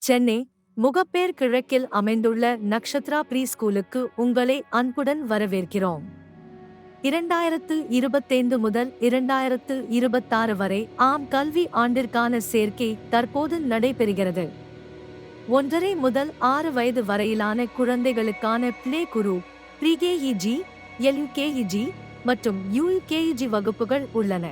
சென்னை முகப்பேர் கிழக்கில் அமைந்துள்ள நக்ஷத்ரா ப்ரீ ஸ்கூலுக்கு உங்களை அன்புடன் வரவேற்கிறோம். 2025 முதல் 2026 வரை கல்வி ஆண்டிற்கான சேர்க்கை தற்போது நடைபெறுகிறது. 1.5 முதல் 6 வயது வரையிலான குழந்தைகளுக்கான பிளே குரூப், ப்ரீகேஜி, எல்யுகேஜி மற்றும் யுகேஜி வகுப்புகள் உள்ளன.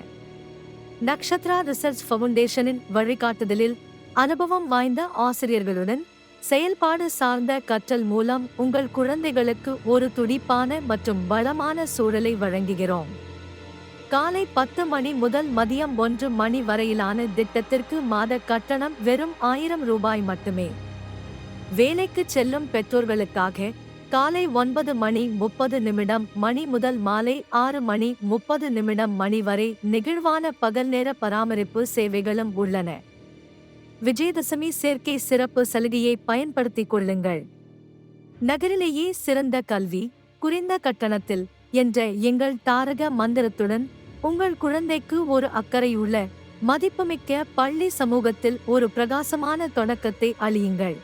நக்ஷத்ரா ரிசர்ச் ஃபவுண்டேஷனின் வழிகாட்டுதலில் அனுபவம் வாய்ந்த ஆசிரியர்களுடன் செயல்பாடு சார்ந்த கற்றல் மூலம் உங்கள் குழந்தைகளுக்கு ஒரு துடிப்பான மற்றும் வளமான சூழலை வழங்குகிறோம். காலை 10 மணி முதல் மதியம் 1 மணி வரையிலான திட்டத்திற்கு மாத கட்டணம் வெறும் 1000 ரூபாய் மட்டுமே. வேலைக்கு செல்லும் பெற்றோர்களுக்காக காலை 9:30 மணி முதல் மாலை 6:30 மணி வரை நெகிழ்வான பகல் நேர பராமரிப்பு சேவைகளும் உள்ளன. விஜயதசமி சேர்க்கை சிறப்பு சலுகையை பயன்படுத்திக் கொள்ளுங்கள். நகரிலேயே சிறந்த கல்வி குறைந்த கட்டணத்தில் என்ற எங்கள் தாரக மந்திரத்துடன் உங்கள் குழந்தைக்கு ஒரு அக்கறையுள்ள மதிப்புமிக்க பள்ளி சமூகத்தில் ஒரு பிரகாசமான தொடக்கத்தை அளியுங்கள்.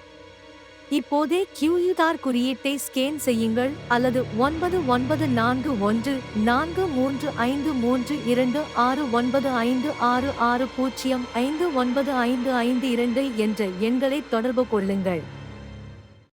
இப்போதே QR குறியீட்டை ஸ்கேன் செய்யுங்கள் அல்லது 99414353269566059552 என்ற எண்களை தொடர்பு கொள்ளுங்கள்.